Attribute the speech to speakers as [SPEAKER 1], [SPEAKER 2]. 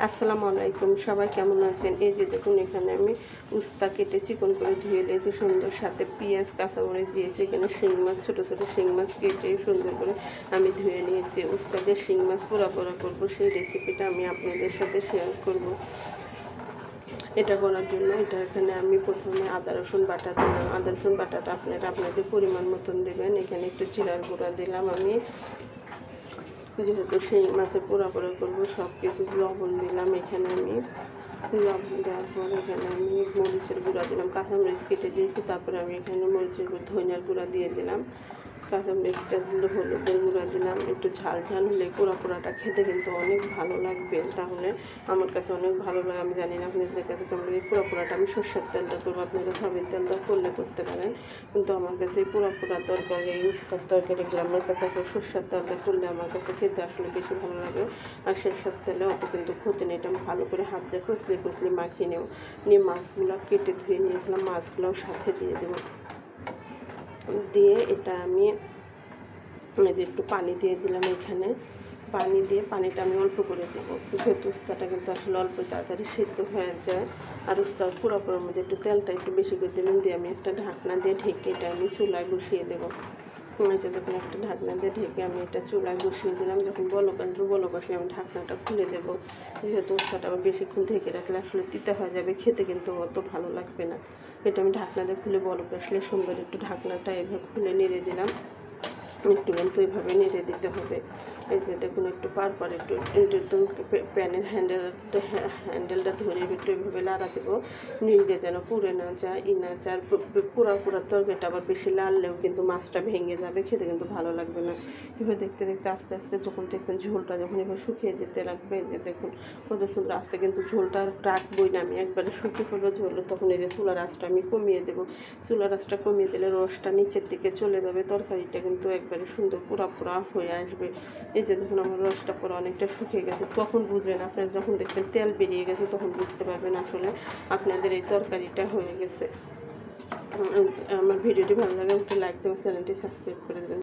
[SPEAKER 1] আসসালামু আলাইকুম, সবাই কেমন আছেন? এই যে দেখুন, এখানে আমি উস্তা কেটে চিকন করে ধুয়ে নিয়েছি সুন্দর, সাথে পেঁয়াজ কাঁচামরিচ দিয়েছি। এখানে শিং মাছ, ছোটো ছোটো শিং মাছ কেটে সুন্দর করে আমি ধুয়ে নিয়েছি। উস্তা দিয়ে শিং মাছ পোড়া পোড়া করবো, সেই রেসিপিটা আমি আপনাদের সাথে শেয়ার করব। এটা করার জন্য এখানে আমি প্রথমে আদা রসুন বাটা দিলাম। আদা রসুন বাটাটা আপনাদের পরিমাণ মতন দেবেন। এখানে একটু জিরার গুঁড়া দিলাম আমি, যেহেতু সেই মাছের পোড়া পোড়া করবো। সব কিছু লবণ দিলাম এখানে আমি। লবণ দেওয়ার পর এখানে আমি মরিচের গুঁড়া দিলাম, কাঁচামরিচ কেটে দিয়েছি। তারপরে আমি এখানে মরিচের ধনিয়ার গুঁড়া দিয়ে দিলাম, কাঁচামরিচটা দিলে হলুদের গুঁড়া দিলাম। একটু ঝাল ঝাল হলে পোড়া পোড়াটা খেতে কিন্তু অনেক ভালো লাগবে। তাহলে আমার কাছে অনেক ভালো লাগে। আমি জানি না আপনাদের কাছে কেমন লাগে। পোড়া পোড়াটা আমি সরষের তেলটা করবো, আপনারা সবের তেলটা করলে করতে পারেন, কিন্তু আমার কাছে এই পোড়া পোড়া তরকারি, এই উস্তার তরকারিগুলো আমার কাছে এখন সরষের তেলটা করলে আমার কাছে খেতে আসলে বেশি ভালো লাগে। আর সরষের তেলে অত কিন্তু ক্ষতি নেই। এটা আমি ভালো করে হাত দিয়ে কচলি কচলি মাখিয়ে নিয়ে মাছগুলো কেটে ধুয়ে নিয়েছিলাম, মাছগুলোও সাথে দিয়ে দেবো। দিয়ে এটা আমি একটু পানি দিয়ে দিলাম এখানে। পানি দিয়ে পানিটা আমি অল্প করে দেবো, যেহেতু উস্তাটা কিন্তু আসলে অল্প তাড়াতাড়ি সেদ্ধ হয়ে যায়। আর উস্তার পুরোপুরের মধ্যে একটু তেলটা একটু বেশি করে দেবেন। দিয়ে আমি একটা ঢাকনা দিয়ে ঢেকে এটা আমি চুলায় বসিয়ে দেবো। যখন একটা ঢাকনা দিয়ে ঢেকে আমি এটা চুলায় বসিয়ে দিলাম। যখন বলক আসলে আমি ঢাকনাটা খুলে দেবো, যেহেতু উস্তাটা আবার বেশিক্ষণ ঢেকে রাখলে আসলে তিতা হয়ে যাবে, খেতে কিন্তু অত ভালো লাগবে না। এটা আমি ঢাকনা দিয়ে খুলে বলক আসলে সুন্দর একটু ঢাকনাটা এভাবে খুলে নেড়ে দিলাম। একটু কিন্তু এইভাবে নেড়ে দিতে হবে। এই যে দেখুন, একটু পারপর একটু প্যানের হ্যান্ডেলটা ধরে একটু এইভাবে লাড়া দেবো, নিয়ে যেন পুড়ে না যায়, না যায়। আর পুরা তরকারিটা আবার বেশি লাড়লেও কিন্তু মাছটা ভেঙে যাবে, খেতে কিন্তু ভালো লাগবে না। এভাবে দেখতে দেখতে আস্তে আস্তে যখন দেখবেন ঝোলটা যখন এবার শুকিয়ে যেতে লাগবে, যে দেখুন কত সুন্দর আস্তে, কিন্তু ঝোলটা রাখবই না আমি, একবারে শুকিয়ে পড়লো ঝোল। তখন এই যে চুলার আঁচটা আমি কমিয়ে দেবো। চুলার আঁচটা কমিয়ে দিলে রসটা নিচের দিকে চলে যাবে, তরকারিটা কিন্তু একবারে সুন্দর পোড়া পোড়া হয়ে আসবে। এই যে দেখুন আমার রসটা পুরো অনেকটা শুকিয়ে গেছে। তখন বুঝবেন, আপনারা যখন দেখবেন তেল বেরিয়ে গেছে তখন বুঝতে পারবেন আসলে আপনাদের এই তরকারিটা হয়ে গেছে। আমার ভিডিওটি ভালো লাগে একটু লাইক দেবেন, চ্যানেলটি সাবস্ক্রাইব করে দেবেন।